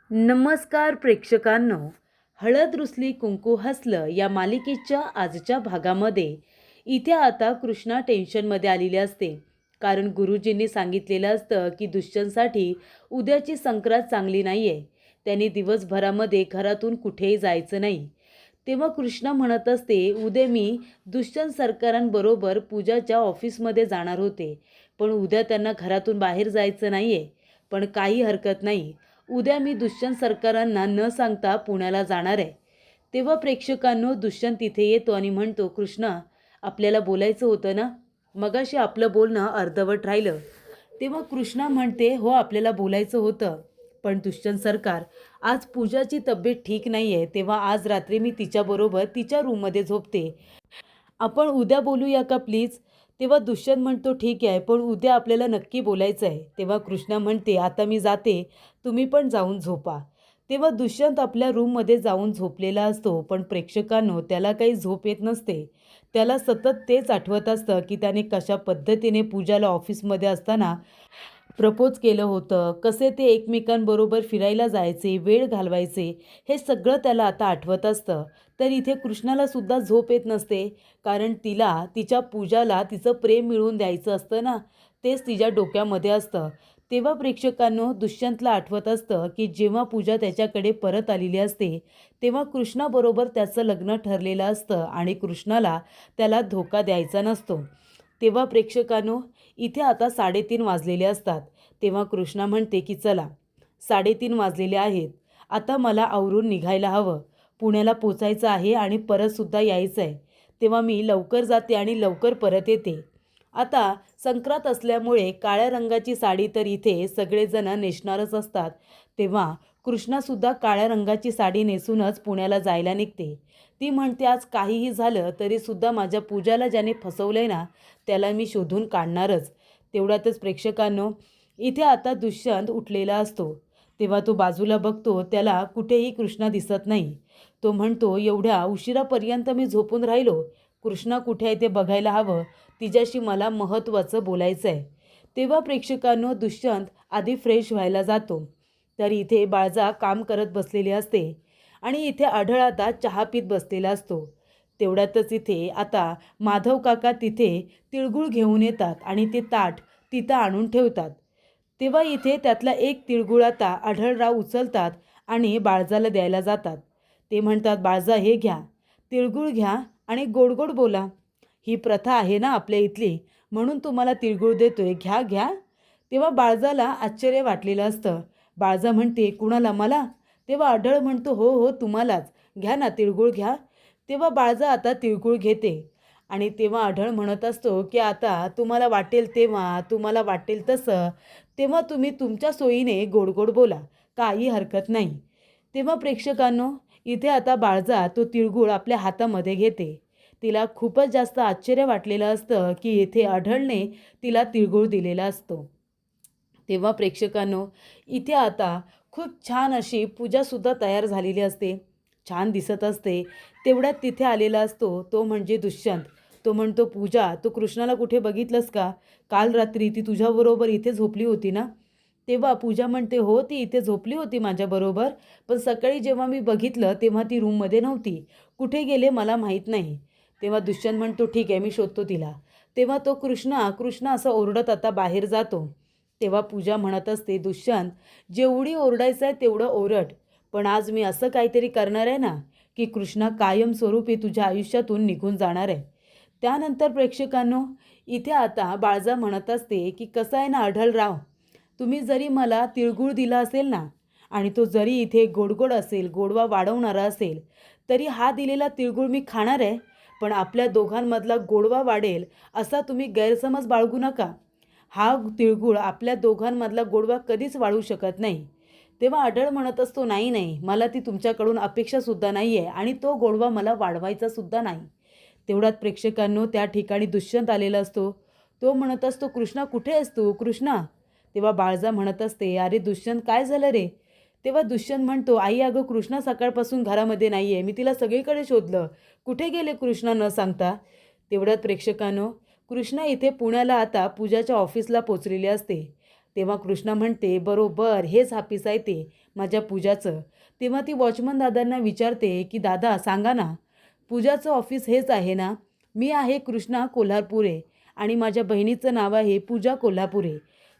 नमस्कार प्रेक्षकांनो, हळद रुसली कुंकू हसलं या मालिकेच्या आजच्या भागामध्ये इथे आता कृष्णा टेन्शनमध्ये आलेली असते. कारण गुरुजींनी सांगितलेलं असतं की दुष्यंतसाठी उद्याची संक्रांत चांगली नाही आहे. त्यांनी दिवसभरामध्ये घरातून कुठेही जायचं नाही. तेव्हा कृष्णा म्हणत असते, उद्या मी दुष्यंत सरकारांबरोबर पूजाच्या ऑफिसमध्ये जाणार होते, पण उद्या त्यांना घरातून बाहेर जायचं नाही आहे. पण काही हरकत नाही, उद्या मी दुष्यंत सरकारांना न सांगता पुण्याला जाणार आहे. तेव्हा प्रेक्षकांनो दुष्यंत तिथे येतो आणि म्हणतो, कृष्णा आपल्याला बोलायचं होतं ना, मगाशी आपलं बोलणं अर्धवट राहिलं. तेव्हा कृष्णा म्हणते, हो आपल्याला बोलायचं होतं, पण दुष्यंत सरकार आज पूजाची तब्येत ठीक नाही आहे, तेव्हा आज रात्री मी तिच्याबरोबर तिच्या रूममध्ये झोपते. आपण उद्या बोलूया का प्लीज? तेव्हा दुष्यंत म्हणतो, ठीक आहे, पण उद्या आपल्याला नक्की बोलायचं आहे. तेव्हा कृष्णा म्हणते, आता मी जाते, तुम्ही पण जाऊन झोपा. तेव्हा दुष्यंत आपल्या रूममध्ये जाऊन झोपलेला असतो, पण प्रेक्षकांनो त्याला काही झोप येत नसते. त्याला सतत तेच आठवत असतं की त्याने कशा पद्धतीने पूजाला ऑफिसमध्ये असताना प्रपोज केलं होतं, कसे ते एकमेकांबरोबर फिरायला जायचे, वेळ घालवायचे, हे सगळं त्याला आता आठवत असतं. तर इथे कृष्णाला सुद्धा झोप येत नसते, कारण तिला तिच्या पूजाला तिचं प्रेम मिळवून द्यायचं असतं ना, तेच तिच्या डोक्यामध्ये असतं. तेव्हा प्रेक्षकांनो दुष्यंतला आठवत असतं की जेव्हा पूजा त्याच्याकडे परत आलेली असते, तेव्हा कृष्णाबरोबर त्याचं लग्न ठरलेलं असतं आणि कृष्णाला त्याला धोका द्यायचा नसतो. तेव्हा प्रेक्षकांनो इथे आता 3:30 वाजलेले असतात. तेव्हा कृष्णा म्हणते की चला 3:30 वाजलेले आहेत, आता मला आवरून निघायला हवं. पुण्याला पोचायचं आहे आणि परतसुद्धा यायचं आहे. तेव्हा मी लवकर जाते आणि लवकर परत येते. आता संक्रांत असल्यामुळे काळ्या रंगाची साडी तर इथे सगळेजण नेसणारच असतात. तेव्हा कृष्णासुद्धा काळ्या रंगाची साडी नेसूनच पुण्याला जायला निघते. ती म्हणते, आज काहीही झालं तरीसुद्धा माझ्या पूजाला ज्याने फसवलं आहे ना, त्याला मी शोधून काढणारच. तेवढ्यातच प्रेक्षकांनो इथे आता दुष्यंत उठलेला असतो. तेव्हा तो बाजूला बघतो, त्याला कुठेही कृष्णा दिसत नाही. तो म्हणतो, एवढ्या उशिरापर्यंत मी झोपून राहिलो, कृष्णा कुठे आहे ते बघायला हवं, तिच्याशी मला महत्त्वाचं बोलायचं आहे. तेव्हा प्रेक्षकांनो दुष्यंत आधी फ्रेश व्हायला जातो. तर इथे बाळजा काम करत बसलेली असते आणि इथे आढळ आता चहा पीत बसलेला असतो. तेवढ्यातच इथे आता माधव काका तिथे तिळगुळ घेऊन येतात आणि ते ताट तिथं आणून ठेवतात. तेव्हा इथे त्यातला एक तिळगुळ आता आढळराव उचलतात आणि बाळजाला द्यायला जातात. ते म्हणतात, बाळजा हे घ्या, तिळगुळ घ्या आणि गोड गोड बोला. ही प्रथा आहे ना आपल्या इथली, म्हणून तुम्हाला तिळगुळ देतोय, घ्या घ्या. तेव्हा बाळजाला आश्चर्य वाटलेलं असतं. बाळजा म्हणते, कुणाला, मला? तेव्हा आढळ म्हणतो, हो हो तुम्हालाच, घ्या ना तिळगुळ घ्या. तेव्हा बाळजा आता तिळगुळ घेते आणि तेव्हा आढळ म्हणत असतो की आता तुम्हाला वाटेल तेव्हा, तुम्हाला वाटेल तसं, तेव्हा तुम्ही तुमच्या सोयीने गोड गोड बोला, काही हरकत नाही. तेव्हा प्रेक्षकांनो इथे आता बाळजा तो तिळगुळ आपल्या हातामध्ये घेते. तिला खूपच जास्त आश्चर्य वाटलेलं असतं की येथे आढळने तिला तिळगुळ दिलेला असतो. तेव्हा प्रेक्षकांनो इथे आता खूप छान अशी पूजासुद्धा तयार झालेली असते, छान दिसत असते. तेवढ्यात तिथे आलेला असतो तो म्हणजे दुष्यंत. तो म्हणतो, पूजा तू कृष्णाला कुठे बघितलंस का? काल रात्री ती तुझ्याबरोबर इथे झोपली होती ना? तेव्हा पूजा म्हणते, हो ती इथे झोपली होती माझ्याबरोबर, पण सकाळी जेव्हा मी बघितलं तेव्हा ती रूममध्ये नव्हती, कुठे गेले मला माहीत नाही. तेव्हा दुष्यंत म्हणतो, ठीक आहे मी शोधतो तिला. तेव्हा तो कृष्णा कृष्णा असं ओरडत आता बाहेर जातो. तेव्हा पूजा म्हणत असते, दुष्यंत जेवढी ओरडायचं आहे तेवढं ओरड, पण आज मी असं काहीतरी करणार आहे ना की कृष्णा कायमस्वरूपी तुझ्या आयुष्यातून निघून जाणार आहे. त्यानंतर प्रेक्षकांनो इथे आता बाळजा म्हणत असते की कसं आहे ना आढळराव, तुम्ही जरी मला तिळगुळ दिला असेल ना आणि तो जरी इथे गोडगोड असेल, गोडवा वाढवणारा असेल, तरी हा दिलेला तिळगुळ मी खाणार आहे, पण आपल्या दोघांमधला गोडवा वाढेल असा तुम्ही गैरसमज बाळगू नका. हा तिळगुळ आपल्या दोघांमधला गोडवा कधीच वाढवू शकत नाही. तेव्हा आढळ म्हणत असतो, नाही नाही, मला ती तुमच्याकडून अपेक्षासुद्धा नाही आहे आणि तो गोडवा मला वाढवायचासुद्धा नाही. तेवढ्यात प्रेक्षकांनो त्या ठिकाणी दुष्यंत आलेला असतो. तो म्हणत असतो, कृष्णा कुठे आहेस तू कृष्णा? तेव्हा बाळजा म्हणत असते, अरे दुष्यंत काय झालं रे? तेव्हा दुष्यंत म्हणतो, आई अगं कृष्णा सकाळपासून घरामध्ये नाही आहे, मी तिला सगळीकडे शोधलं, कुठे गेले कृष्णा न सांगता? तेवढ्यात प्रेक्षकांनो कृष्णा इथे पुण्याला आता पूजाच्या ऑफिसला पोचलेली असते. तेव्हा कृष्णा म्हणते, बरोबर हेच ऑफिस आहे ते माझ्या पूजाचं. तेव्हा ती वॉचमन दादांना विचारते की दादा सांगा ना, पूजाचं ऑफिस हेच आहे ना? मी आहे कृष्णा कोल्हापुरे आणि माझ्या बहिणीचं नाव आहे पूजा कोल्हापुरे.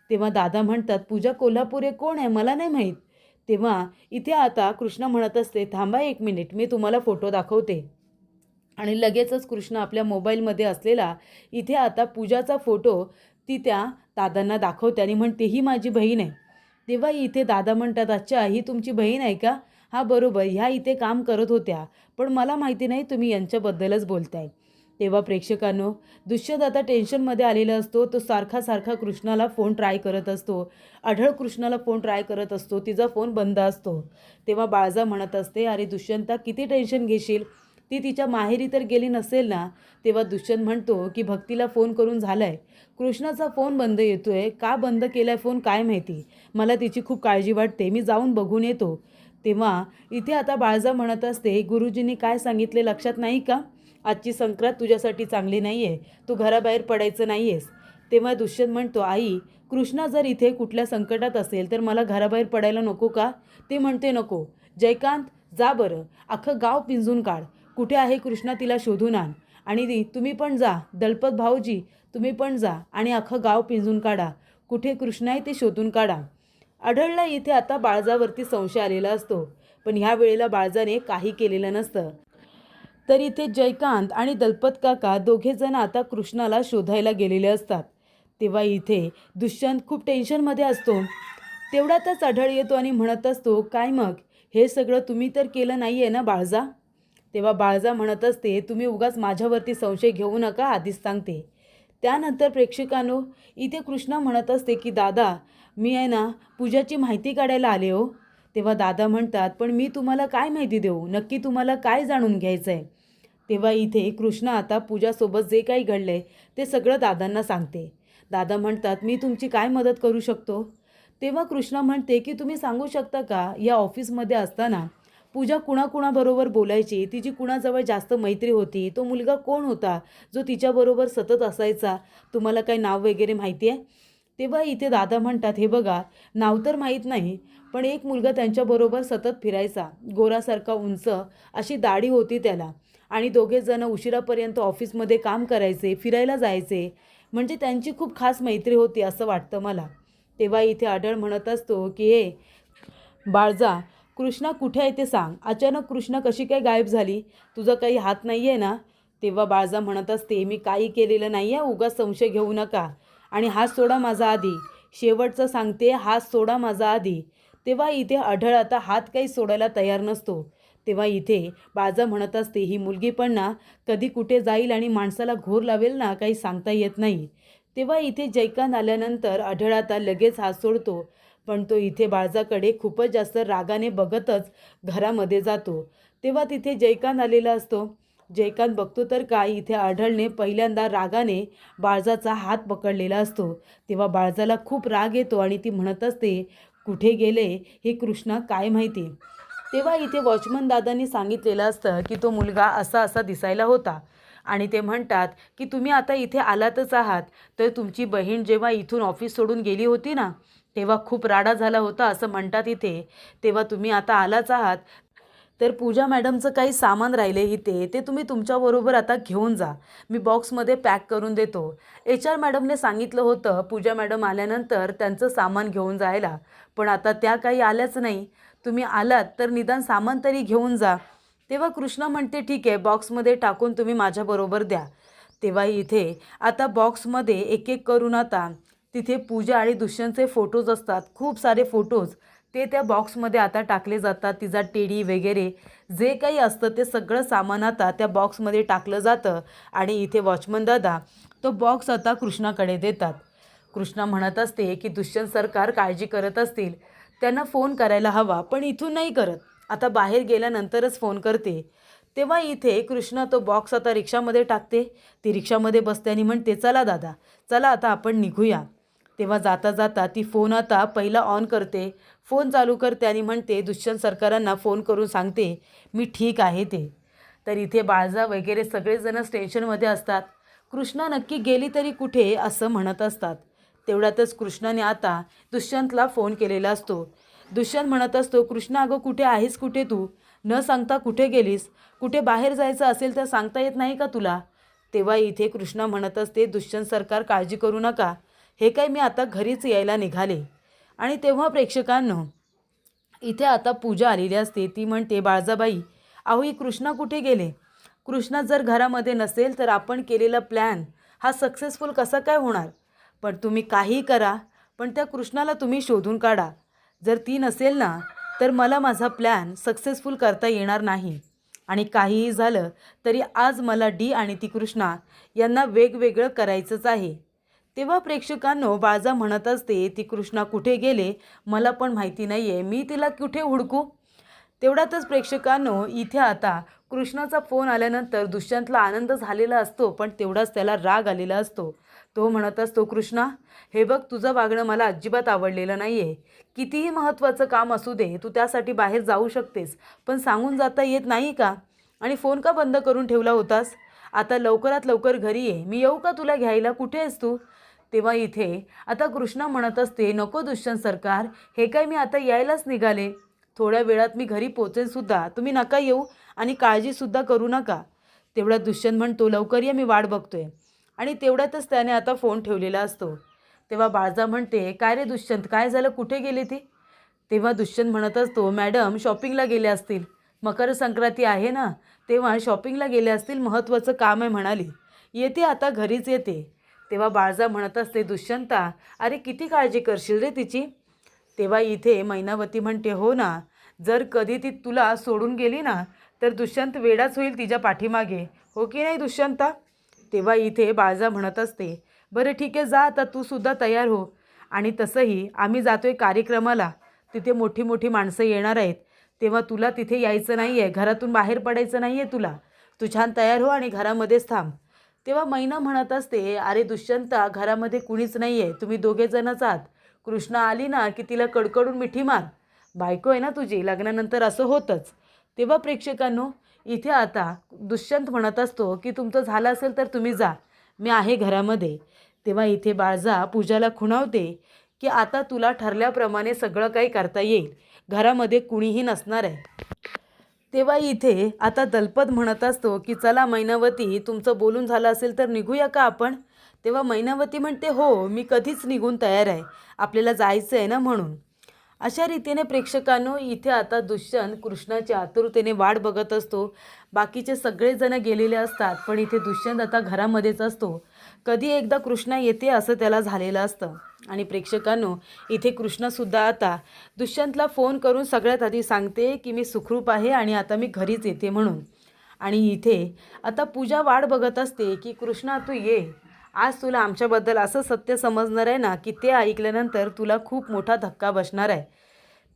तेव्हा दादा म्हणतात, पूजा कोल्हापुरे कोण आहे? मला नाही माहीत. तेव्हा इथे आता कृष्णा म्हणत असते, थांबा 1 मिनिट, मी तुम्हाला फोटो दाखवते. आणि लगेचच कृष्णा आपल्या मोबाईलमध्ये असलेला इथे आता पूजाचा फोटो ती त्या दादांना दाखवते आणि म्हणते, ही माझी बहीण आहे. तेव्हा इथे दादा म्हणतात, अच्छा ही तुमची बहीण आहे का? हां बरोबर, ह्या इथे काम करत होत्या, पण मला माहिती नाही तुम्ही यांच्याबद्दलच बोलताय. तेव्हा प्रेक्षकांनो, दुष्यंत आता टेन्शनमध्ये आलेला असतो. तो सारखा कृष्णाला फोन ट्राय करत असतो. आढळ कृष्णाला फोन ट्राय करत असतो. तिचा फोन बंद असतो. तेव्हा बाळजा म्हणत असते, अरे दुष्यंता किती टेन्शन घेशील, ती तिच्या माहेरी तर गेली नसेल ना? तेव्हा दुष्यंत म्हणतो की भक्तीला फोन करून झालाय, कृष्णाचा फोन बंद येतोय, का बंद केलाय फोन काय माहिती, मला तिची खूप काळजी वाटते, मी जाऊन बघून येतो. तेव्हा इथे आता बाळजा म्हणत असते, गुरुजींनी काय सांगितले लक्षात नाही का? आजची संक्रांत तुझ्यासाठी चांगली नाही आहे, तू घराबाहेर पडायचं नाही आहेस. तेव्हा दुष्यंत म्हणतो, आई कृष्णा जर इथे कुठल्या संकटात असेल तर मला घराबाहेर पडायला नको का? ते म्हणते नको. जयकांत जा बरं, अख्खं गाव पिंजून काढ, कुठे आहे कृष्णा तिला शोधून आण. आणि तुम्ही पण जा, दळपत भाऊजी तुम्ही पण जा आणि अख्खं गाव पिंजून काढा, कुठे कृष्णा आहे ते शोधून काढा. आढळला इथे आता बाळजावरती संशय आलेला असतो, पण ह्या वेळेला बाळजाने काही केलेलं नसतं. तर इथे जयकांत आणि दलपत काका दोघेजण आता कृष्णाला शोधायला गेलेले असतात. तेव्हा इथे दुष्यंत खूप टेन्शनमध्ये असतो. तेवढ्यातच आढळ येतो आणि म्हणत असतो, काय मग हे सगळं तुम्ही तर केलं नाही आहे ना बाळजा? तेव्हा बाळजा म्हणत असते, तुम्ही उगाच माझ्यावरती संशय घेऊ नका, आधीच सांगते. त्यानंतर प्रेक्षकांनो, इथे कृष्णा म्हणत असते की दादा मी आहे ना पूजाची माहिती काढायला आले हो. तेव्हा दादा म्हणतात, पण मी तुम्हाला काय माहिती देऊ, नक्की तुम्हाला काय जाणून घ्यायचं आहे? तेव्हा इथे कृष्णा आता पूजासोबत जे काही घडले ते सगळं दादांना सांगते. दादा म्हणतात, मी तुमची काय मदत करू शकतो? तेव्हा कृष्णा म्हणते की तुम्ही सांगू शकता का, या ऑफिसमध्ये असताना पूजा कुणाकुणाबरोबर बोलायची, तिची कुणाजवळ जास्त मैत्री होती, तो मुलगा कोण होता जो तिच्याबरोबर सतत असायचा, तुम्हाला काही नाव वगैरे माहिती आहे? तेव्हा इथे दादा म्हणतात, हे बघा नाव तर माहीत नाही, पण एक मुलगा त्यांच्याबरोबर सतत फिरायचा, गोरासारखा उंच, अशी दाढी होती त्याला, आणि दोघे जण उशिरापर्यंत ऑफिसमध्ये काम करायचे, फिरायला जायचे, म्हणजे त्यांची खूप खास मैत्री होती असं वाटतं मला. तेव्हा इथे आढळ म्हणत असतो की हे बाळजा, कृष्णा कुठे आहे ते सांग, अचानक कृष्णा कशी काय गायब झाली, तुझा काही हात नाही आहे ना? तेव्हा बाळजा म्हणत असते, मी काही केलेलं नाही आहे, उगाच संशय घेऊ नका, आणि हात सोडा माझा आधी, शेवटचं सांगते, हात सोडा माझा आधी. तेव्हा इथे आढळ आता हात काही सोडायला तयार नसतो. तेव्हा इथे बाळजा म्हणत असते, ही मुलगी पण ना कधी कुठे जाईल आणि माणसाला घोर लावेल ना, काही सांगता येत नाही. तेव्हा इथे जयकांत आल्यानंतर आढळ आता लगेच हात सोडतो, पण तो इथे बाळजाकडे खूपच जास्त रागाने बघतच घरामध्ये जातो. तेव्हा तिथे जयकांत आलेला असतो. जयकांत बघतो तर काय, इथे आढळने पहिल्यांदा रागाने बाळजाचा हात पकडलेला असतो. तेव्हा बाळजाला खूप राग येतो आणि ती म्हणत असते, कुठे गेले हे कृष्णा काय माहिती. तेव्हा इथे वॉचमन दादांनी सांगितलेलं असतं की तो मुलगा असा असा दिसायला होता, आणि ते म्हणतात की तुम्ही आता इथे आलातच आहात, तर तुमची बहीण जेव्हा इथून ऑफिस सोडून गेली होती ना, तेव्हा खूप राडा झाला होता असं म्हणतात इथे. तेव्हा तुम्ही आता आलाच आहात, तर पूजा मॅडमचं काही सामान राहिले इथे, ते तुम्ही तुमच्याबरोबर आता घेऊन जा, मी बॉक्समध्ये पॅक करून देतो. HR मॅडमने सांगितलं होतं पूजा मॅडम आल्यानंतर त्यांचं सामान घेऊन जायला, पण आता त्या काही आल्याच नाही. तुम्ही आलात तर निदान सामान तरी घेऊन जा. तेव्हा कृष्णा म्हणते, ठीक आहे, बॉक्समध्ये टाकून तुम्ही माझ्याबरोबर द्या. तेव्हा इथे आता बॉक्समध्ये एक एक करून आता तिथे पूजा आणि दुष्यंतचे फोटोज असतात, खूप सारे फोटोज, ते त्या बॉक्समध्ये आता टाकले जातात. तिचा टेडी वगैरे जे काही असतं ते सगळं सामान आता त्या बॉक्समध्ये टाकलं जातं, आणि इथे वॉचमन दादा तो बॉक्स आता कृष्णाकडे देतात. कृष्णा म्हणत असते की दुष्यंत सरकार काळजी करत असतील, त्यांना फोन करायला हवा, पण इथून नाही करत, आता बाहेर गेल्यानंतरच फोन करते. तेव्हा इथे कृष्णा तो बॉक्स आता रिक्षामध्ये टाकते. ती रिक्षामध्ये बसते आणि म्हणते, चला दादा चला आता आपण निघूया. तेव्हा जाता जाता ती फोन आता पहिला ऑन करते, फोन चालू करते आणि म्हणते, दुष्यंत सरकारांना फोन करून सांगते मी ठीक आहे ते. तर इथे बाळजा वगैरे सगळेजणच टेन्शनमध्ये असतात. कृष्णा नक्की गेली तरी कुठे असं म्हणत असतात. तेवढ्यातच कृष्णाने आता दुष्यंतला फोन केलेला असतो. दुष्यंत म्हणत असतो, कृष्णा अगं कुठे आहेस, कुठे तू? न सांगता कुठे गेलीस? कुठे बाहेर जायचं असेल तर सांगता येत नाही का तुला? तेव्हा इथे कृष्णा म्हणत असते, दुष्यंत सरकार काळजी करू नका, हे काय मी आता घरीच यायला निघाले. आणि तेव्हा प्रेक्षकांनो इथे आता पूजा आलेली असते. ती म्हणते, बाळजाबाई अहो ही कृष्णा कुठे गेले? कृष्णा जर घरामध्ये नसेल तर आपण केलेला प्लॅन हा सक्सेसफुल कसा काय होणार? पण तुम्ही काहीही करा, पण त्या कृष्णाला तुम्ही शोधून काढा. जर ती नसेल ना तर मला माझा प्लॅन सक्सेसफुल करता येणार नाही. आणि काहीही झालं तरी आज मला डी आणि ती कृष्णा यांना वेगवेगळं करायचंच आहे. तेव्हा प्रेक्षकांनो बाळजा म्हणत असते, ती कृष्णा कुठे गेले मला पण माहिती नाही आहे, मी तिला कुठे हुडकू? तेवढ्यातच प्रेक्षकांनो इथे आता कृष्णाचा फोन आल्यानंतर दुष्यंतला आनंद झालेला असतो, पण तेवढाच त्याला राग आलेला असतो. तो म्हणत असतो, कृष्णा हे बघ तुझं वागणं मला अजिबात आवडलेलं नाही आहे. कितीही महत्त्वाचं काम असू दे तू त्यासाठी बाहेर जाऊ शकतेस, पण सांगून जाता येत नाही का? आणि फोन का बंद करून ठेवला होतास? आता लवकरात लवकर घरी ये, मी येऊ का तुला घ्यायला? कुठे आहेस तू? तेव्हा इथे आता कृष्णा म्हणत असते, नको दुष्यंत सरकार, हे काय मी आता यायलाच निघाले. थोड्या वेळात मी घरी पोचेनसुद्धा, तुम्ही नका येऊ आणि काळजीसुद्धा करू नका. तेवढ्यात दुष्यंत म्हणतो, लवकर ये, मी वाट बघतोय. आणि तेवढ्यातच त्याने आता फोन ठेवलेला असतो. तेव्हा बाळजा म्हणते, काय रे दुष्यंत, काय झालं, कुठे गेली ती? तेव्हा दुष्यंत म्हणत असतो, मॅडम शॉपिंगला गेले असतील, मकर संक्रांती आहे ना, तेव्हा शॉपिंगला गेले असतील, महत्त्वाचं काम आहे म्हणाली, येते आता घरीच येते. तेव्हा बाळजा म्हणत असते, दुष्यंता अरे किती काळजी करशील रे तिची? तेव्हा इथे मैनावती म्हणते, हो ना, जर कधी ती तुला सोडून गेली ना तर दुष्यंत वेडाच होईल तिच्या पाठीमागे, हो की नाही दुष्यंता? तेव्हा इथे बाळजा म्हणत असते, बरं ठीक आहे, जा आता तू सुद्धा तयार हो. आणि तसंही आम्ही जातोय कार्यक्रमाला, तिथे मोठी मोठी माणसं येणार आहेत, तेव्हा तुला तिथे यायचं नाही आहे, घरातून बाहेर पडायचं नाही आहे तुला. तू छान तयार हो आणि घरामध्येच थांब. तेव्हा मैना म्हणत असते, अरे दुष्यंता घरामध्ये कुणीच नाही आहे, तुम्ही दोघेजणच आहात. कृष्णा आली ना की तिला कडकडून मिठी मार, बायको आहे ना तुझी, लग्नानंतर असं होतंच. तेव्हा प्रेक्षकांनो इथे आता दुष्यंत म्हणत असतो की तुमचं झालं असेल तर तुम्ही जा, मी आहे घरामध्ये. तेव्हा इथे बाळजा पूजाला खुणावते की आता तुला ठरल्याप्रमाणे सगळं काही करता येईल, घरामध्ये कुणीही नसणार आहे. तेव्हा इथे आता दलपत म्हणत असतो की चला मैनावती, तुमचं बोलून झालं असेल तर निघूया का आपण? तेव्हा मैनावती म्हणते, हो मी कधीच निघून तयार आहे, आपल्याला जायचं आहे ना म्हणून. अशा रीतीने प्रेक्षकांनो इथे आता दुष्यंत कृष्णाची आतुरतेने वाट बघत असतो. बाकीचे सगळेजण गेलेले असतात, पण इथे दुष्यंत आता घरामध्येच असतो. कधी एकदा कृष्णा येते असं त्याला झालेलं असतं. आणि प्रेक्षकांनो इथे कृष्णासुद्धा आता दुष्यंतला फोन करून सगळ्यात आधी सांगते की मी सुखरूप आहे आणि आता मी घरीच येते म्हणून. आणि इथे आता पूजा वाट बघत असते की कृष्णा तू ये, आज तुला आमच्याबद्दल असं सत्य समजणार आहे ना की ते ऐकल्यानंतर तुला खूप मोठा धक्का बसणार आहे.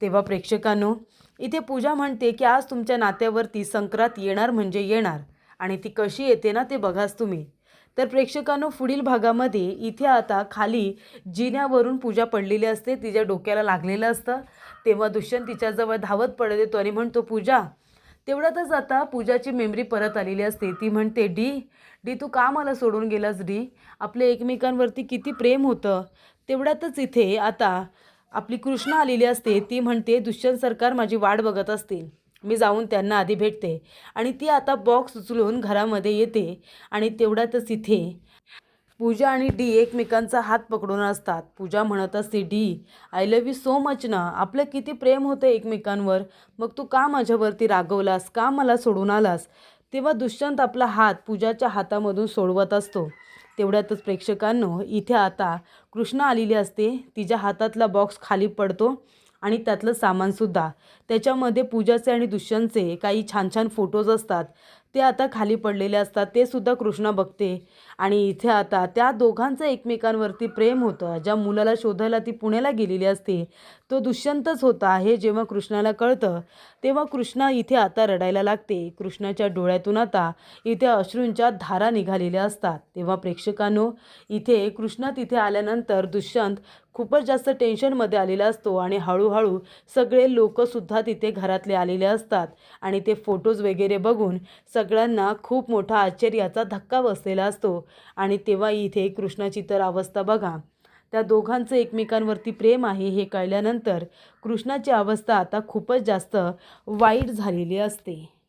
तेव्हा प्रेक्षकांनो इथे पूजा म्हणते की आज तुमच्या नात्यावरती संक्रांत येणार म्हणजे येणार, आणि ती कशी येते ना ते बघाच तुम्ही. तर प्रेक्षकांनो पुढील भागामध्ये इथे आता खाली जिन्यावरून पूजा पडलेली असते, तिच्या डोक्याला लागलेलं असतं. तेव्हा दुष्यंत तिच्याजवळ धावत पडत येतो आणि म्हणतो, पूजा. तेवढ्यातच आता पूजाची मेमरी परत आलेली असते. ती म्हणते, डी डी तू का मला सोडून गेलास डी? आपले एकमेकांवरती किती प्रेम होतं. तेवढ्यातच इथे आता आपली कृष्णा आलेली असते. ती म्हणते, दुष्यंत सरकार माझी वाट बघत असतील, मी जाऊन त्यांना आधी भेटते. आणि ती आता बॉक्स उचलून घरामध्ये येते. आणि तेवढ्यातच इथे पूजा आणि डी एकमेकांचा हात पकडून असतात. पूजा म्हणत असते, D I love you so much ना, आपलं किती प्रेम होतं एकमेकांवर, मग तू का माझ्यावरती रागवलास, का मला सोडून आलास? तेव्हा दुष्यंत आपला हात पूजाच्या हातामधून सोडवत असतो. तेवढ्यातच प्रेक्षकांनो इथे आता कृष्णा आलेली असते. तिच्या हातातला बॉक्स खाली पडतो आणि त्यातलं सामानसुद्धा, त्याच्यामध्ये पूजाचे आणि दुष्यंतचे काही छान छान फोटोज असतात, ते आता खाली पडलेले असतात. ते सुद्धा कृष्णा बघते. आणि इथे आता त्या दोघांचं एकमेकांवरती प्रेम होतं. ज्या मुलाला शोधायला ती पुण्याला गेलेली असते तो दुष्यंतच होता हे जेव्हा कृष्णाला कळतं, तेव्हा कृष्णा इथे आता रडायला लागते. कृष्णाच्या डोळ्यातून आता इथे अश्रूंच्या धारा निघालेल्या असतात. तेव्हा प्रेक्षकांनो इथे कृष्णा तिथे आल्यानंतर दुष्यंत खूपच जास्त टेन्शनमध्ये आलेला असतो. आणि हळूहळू सगळे लोकसुद्धा तिथे घरातले आलेले असतात. आणि ते फोटोज वगैरे बघून सगळ्यांना खूप मोठा आश्चर्याचा धक्का बसलेला असतो. आणि तेव्हा इथे कृष्णाची तर अवस्था बघा, त्या दोघांचं एकमेकांवरती प्रेम आहे हे कळल्यानंतर कृष्णाची अवस्था आता खूपच जास्त वाईट झालेली असते.